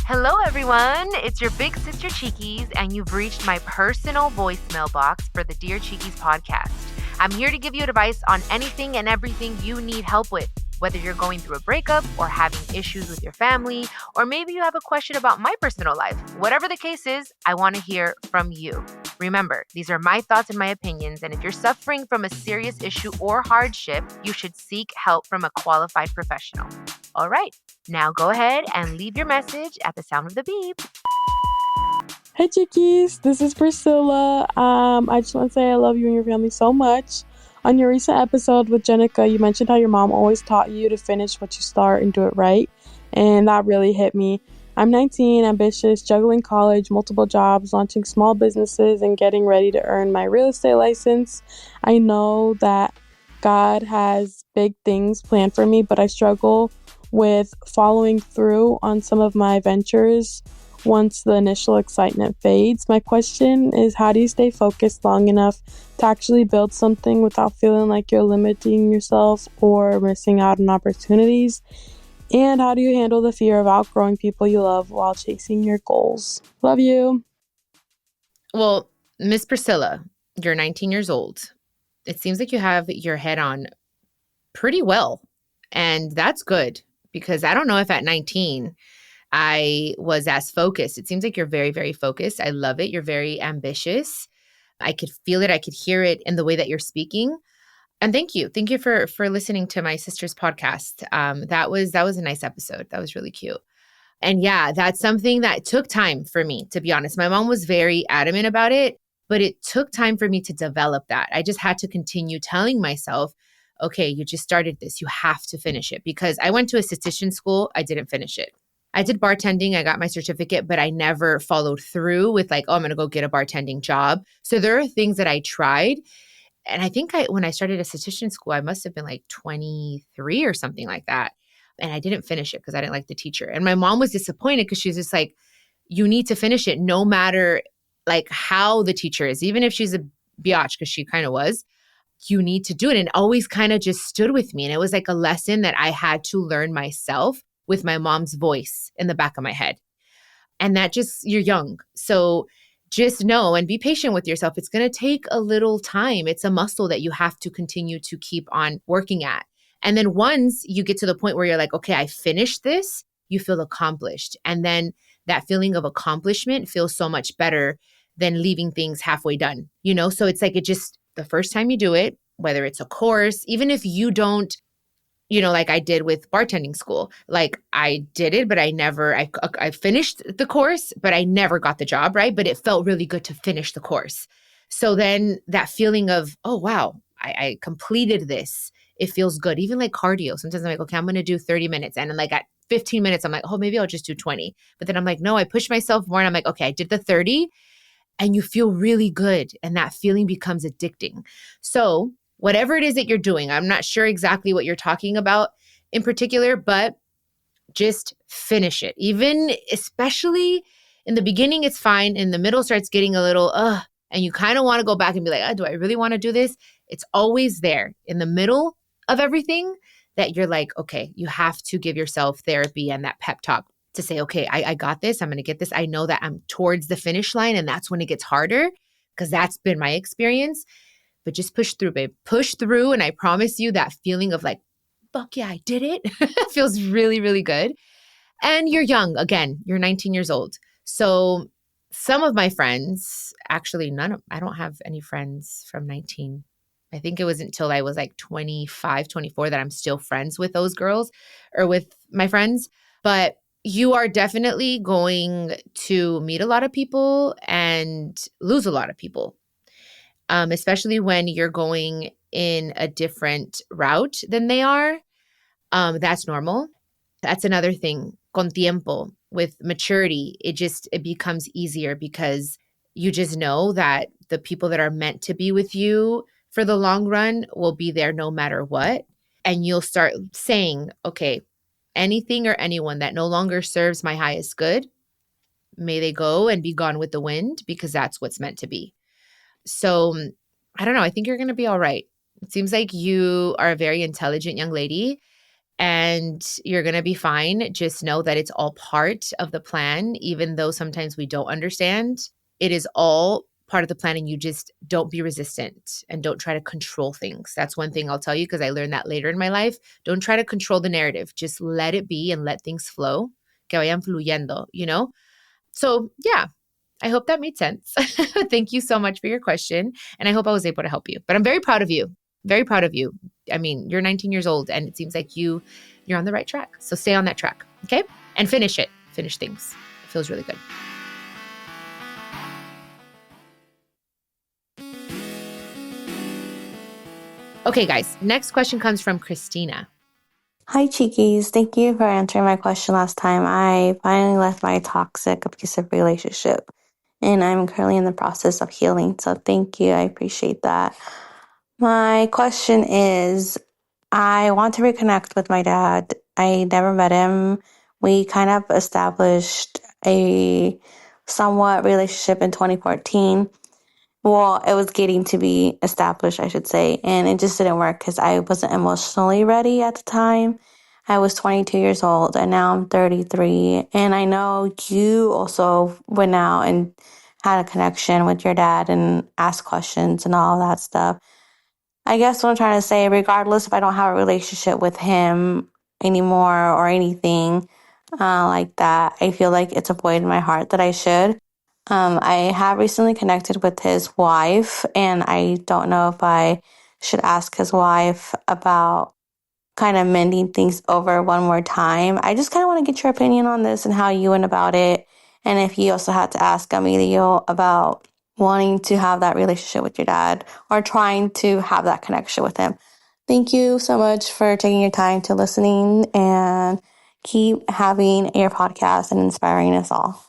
Hello, everyone. It's your big sister Chiquis, and you've reached my personal voicemail box for the Dear Chiquis podcast. I'm here to give you advice on anything and everything you need help with, whether you're going through a breakup or having issues with your family, or maybe you have a question about my personal life. Whatever the case is, I want to hear from you. Remember, these are my thoughts and my opinions, and if you're suffering from a serious issue or hardship, you should seek help from a qualified professional. All right, now go ahead and leave your message at the sound of the beep. Hey Chiquis, this is Priscilla. I just want to say I love you and your family so much. On your recent episode with Jenica, you mentioned how your mom always taught you to finish what you start and do it right, and that really hit me. I'm 19, ambitious, juggling college, multiple jobs, launching small businesses, and getting ready to earn my real estate license. I know that God has big things planned for me, but I struggle with following through on some of my ventures once the initial excitement fades. My question is, how do you stay focused long enough to actually build something without feeling like you're limiting yourself or missing out on opportunities? And how do you handle the fear of outgrowing people you love while chasing your goals? Love you. Well, Miss Priscilla, you're 19 years old. It seems like you have your head on pretty well, and that's good because I don't know if at 19 I was as focused. It seems like you're very, very focused. I love it. You're very ambitious. I could feel it. I could hear it in the way that you're speaking. And thank you. Thank you for listening to my sister's podcast. That was a nice episode. That was really cute. And yeah, that's something that took time for me, to be honest. My mom was very adamant about it, but it took time for me to develop that. I just had to continue telling myself, okay, you just started this. You have to finish it. Because I went to a esthetician school. I didn't finish it. I did bartending. I got my certificate, but I never followed through with like, oh, I'm going to go get a bartending job. So there are things that I tried. And I think when I started esthetician school, I must have been like 23 or something like that. And I didn't finish it because I didn't like the teacher. And my mom was disappointed because she was just like, you need to finish it no matter like how the teacher is, even if she's a biatch, because she kind of was, you need to do it. And always kind of just stood with me. And it was like a lesson that I had to learn myself with my mom's voice in the back of my head. And that just, you're young. So just know and be patient with yourself. It's going to take a little time. It's a muscle that you have to continue to keep on working at. And then once you get to the point where you're like, okay, I finished this, you feel accomplished. And then that feeling of accomplishment feels so much better than leaving things halfway done, So it's like the first time you do it, whether it's a course, even if you don't, like I did with bartending school, like I did it, but I finished the course, but I never got the job, right? But it felt really good to finish the course. So then that feeling of, oh, wow, I completed this. It feels good. Even like cardio. Sometimes I'm like, okay, I'm going to do 30 minutes. And then like at 15 minutes, I'm like, oh, maybe I'll just do 20. But then I'm like, no, I push myself more. And I'm like, okay, I did the 30 and you feel really good. And that feeling becomes addicting. So whatever it is that you're doing, I'm not sure exactly what you're talking about in particular, but just finish it. Even especially in the beginning, it's fine. In the middle starts getting a little, and you kind of want to go back and be like, do I really want to do this? It's always there in the middle of everything that you're like, okay, you have to give yourself therapy and that pep talk to say, okay, I got this. I'm going to get this. I know that I'm towards the finish line, and that's when it gets harder because that's been my experience. But just push through, babe. Push through. And I promise you that feeling of like, fuck yeah, I did it. Feels really, really good. And you're young. Again, you're 19 years old. So some of my friends, actually I don't have any friends from 19. I think it was until I was like 25, 24 that I'm still friends with those girls or with my friends. But you are definitely going to meet a lot of people and lose a lot of people. Especially when you're going in a different route than they are. That's normal. That's another thing. Con tiempo, with maturity, it becomes easier because you just know that the people that are meant to be with you for the long run will be there no matter what. And you'll start saying, okay, anything or anyone that no longer serves my highest good, may they go and be gone with the wind, because that's what's meant to be. So I don't know. I think you're going to be all right. It seems like you are a very intelligent young lady, and you're going to be fine. Just know that it's all part of the plan, even though sometimes we don't understand. It is all part of the plan, and you just don't be resistant and don't try to control things. That's one thing I'll tell you, because I learned that later in my life. Don't try to control the narrative. Just let it be and let things flow. Que vayan fluyendo, you know? So yeah, I hope that made sense. Thank you so much for your question. And I hope I was able to help you. But I'm very proud of you. Very proud of you. I mean, you're 19 years old and it seems like you're on the right track. So stay on that track. Okay. And finish it. Finish things. It feels really good. Okay, guys. Next question comes from Christina. Hi, Chiquis. Thank you for answering my question last time. I finally left my toxic, abusive relationship, and I'm currently in the process of healing. So thank you. I appreciate that. My question is, I want to reconnect with my dad. I never met him. We kind of established a somewhat relationship in 2014. Well, it was getting to be established, I should say, and it just didn't work because I wasn't emotionally ready at the time. I was 22 years old and now I'm 33. And I know you also went out and had a connection with your dad and asked questions and all that stuff. I guess what I'm trying to say, regardless if I don't have a relationship with him anymore or anything like that, I feel like it's a void in my heart that I should. I have recently connected with his wife, and I don't know if I should ask his wife about kind of mending things over one more time. I just kind of want to get your opinion on this and how you went about it. And if you also had to ask Emilio about wanting to have that relationship with your dad or trying to have that connection with him. Thank you so much for taking your time to listening, and keep having your podcast and inspiring us all.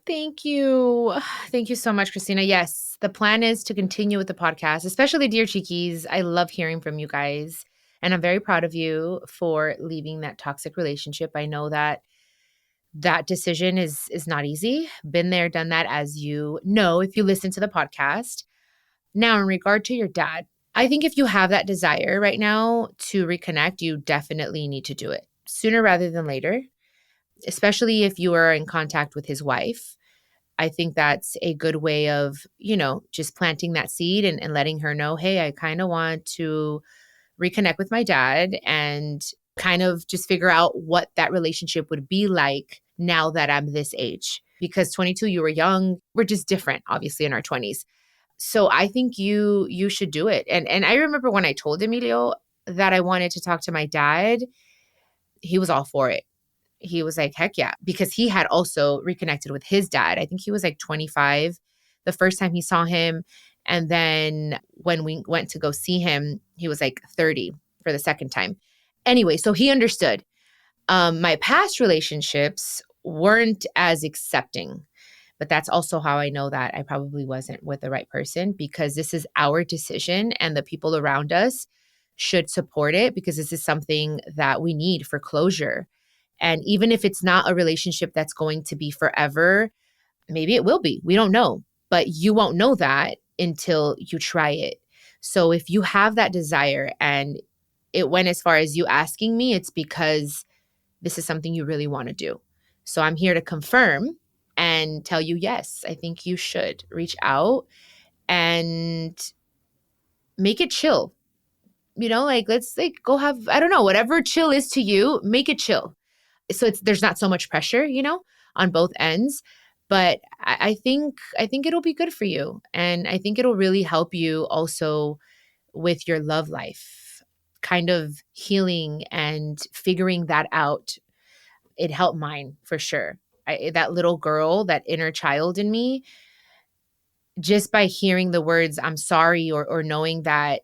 Thank you. Thank you so much, Christina. Yes, the plan is to continue with the podcast, especially Dear Chiquis. I love hearing from you guys. And I'm very proud of you for leaving that toxic relationship. I know that decision is not easy. Been there, done that, as you know, if you listen to the podcast. Now, in regard to your dad, I think if you have that desire right now to reconnect, you definitely need to do it sooner rather than later, especially if you are in contact with his wife. I think that's a good way of, just planting that seed and letting her know, hey, I kind of want to reconnect with my dad and kind of just figure out what that relationship would be like now that I'm this age. Because 22, you were young. We're just different, obviously, in our 20s. So I think you should do it. And I remember when I told Emilio that I wanted to talk to my dad, he was all for it. He was like, heck yeah, because he had also reconnected with his dad. I think he was like 25 the first time he saw him. And then when we went to go see him, he was like 30 for the second time. Anyway, so he understood. My past relationships weren't as accepting, but that's also how I know that I probably wasn't with the right person, because this is our decision and the people around us should support it, because this is something that we need for closure. And even if it's not a relationship that's going to be forever, maybe it will be. We don't know. But you won't know that until you try it. So if you have that desire and it went as far as you asking me, it's because this is something you really want to do. So I'm here to confirm and tell you, yes, I think you should reach out and make it chill. Let's go have, I don't know, whatever chill is to you, make it chill. So there's not so much pressure, on both ends. But I think it'll be good for you. And I think it'll really help you also with your love life, kind of healing and figuring that out. It helped mine for sure. That little girl, that inner child in me, just by hearing the words, I'm sorry, or knowing that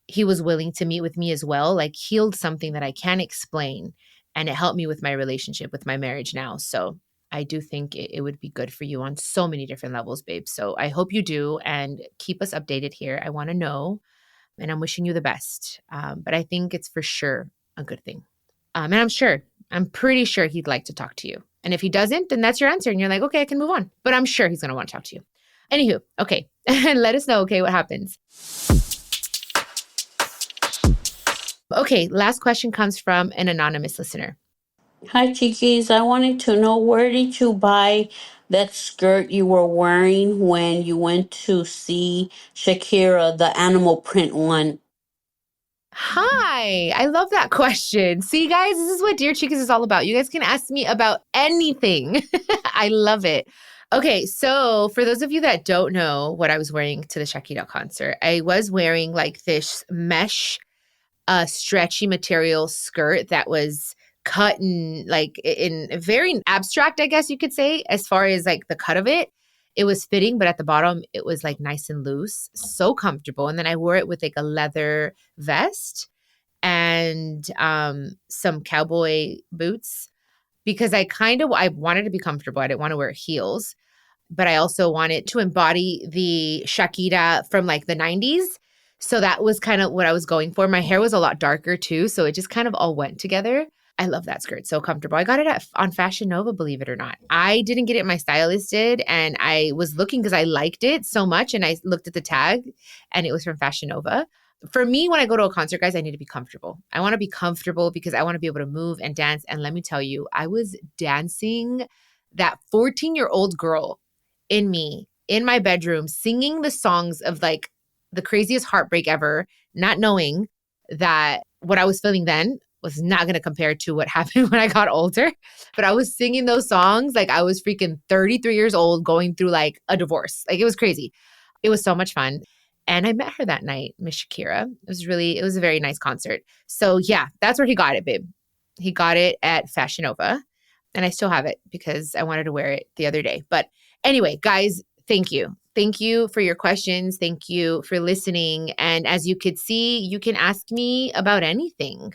he was willing to meet with me as well, healed something that I can't explain. And it helped me with my relationship, with my marriage now. So I do think it would be good for you on so many different levels, babe. So I hope you do, and keep us updated here. I want to know, and I'm wishing you the best. But I think it's for sure a good thing. And I'm pretty sure he'd like to talk to you. And if he doesn't, then that's your answer. And you're like, okay, I can move on. But I'm sure he's going to want to talk to you. Anywho, okay. Let us know, okay, what happens. Okay, last question comes from an anonymous listener. Hi, Chiquis. I wanted to know, where did you buy that skirt you were wearing when you went to see Shakira, the animal print one? Hi, I love that question. See, guys, this is what Dear Chiquis is all about. You guys can ask me about anything. I love it. Okay, so for those of you that don't know what I was wearing to the Shakira concert, I was wearing like this mesh stretchy material skirt that was cut in like in very abstract, I guess you could say, as far as like the cut of it. It was fitting, but at the bottom, it was like nice and loose, so comfortable. And then I wore it with like a leather vest and some cowboy boots because I wanted to be comfortable. I didn't want to wear heels, but I also wanted to embody the Shakira from like the 90s. So that was kind of what I was going for. My hair was a lot darker too, so it just kind of all went together. I love that skirt. So comfortable. I got it on Fashion Nova, believe it or not. I didn't get it. My stylist did. And I was looking because I liked it so much. And I looked at the tag and it was from Fashion Nova. For me, when I go to a concert, guys, I need to be comfortable. I want to be comfortable because I want to be able to move and dance. And let me tell you, I was dancing that 14-year-old girl in me in my bedroom, singing the songs of like the craziest heartbreak ever, not knowing that what I was feeling then was not going to compare to what happened when I got older. But I was singing those songs like I was freaking 33 years old going through like a divorce. Like it was crazy. It was so much fun. And I met her that night, Miss Shakira. It was a very nice concert. So yeah, that's where he got it, babe. He got it at Fashion Nova. And I still have it because I wanted to wear it the other day. But anyway, guys, thank you. Thank you for your questions. Thank you for listening. And as you could see, you can ask me about anything,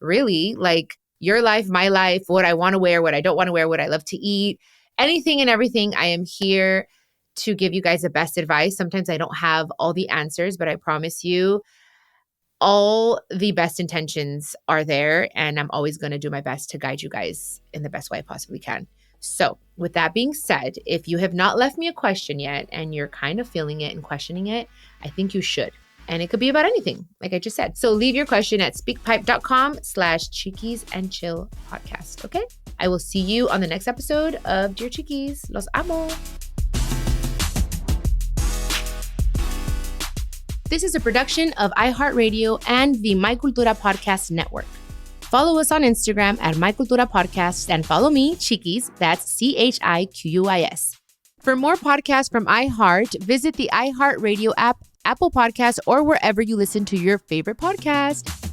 really, like your life, my life, what I want to wear, what I don't want to wear, what I love to eat, anything and everything. I am here to give you guys the best advice. Sometimes I don't have all the answers, but I promise you, all the best intentions are there, and I'm always going to do my best to guide you guys in the best way I possibly can. So with that being said, if you have not left me a question yet and you're kind of feeling it and questioning it, I think you should. And it could be about anything, like I just said. So leave your question at speakpipe.com/Chiquis and Chill podcast. Okay. I will see you on the next episode of Dear Chiquis. Los amo. This is a production of iHeartRadio and the My Cultura Podcast Network. Follow us on Instagram at My Cultura Podcast and follow me, Chiquis, that's CHIQUIS. For more podcasts from iHeart, visit the iHeartRadio app, Apple Podcasts, or wherever you listen to your favorite podcast.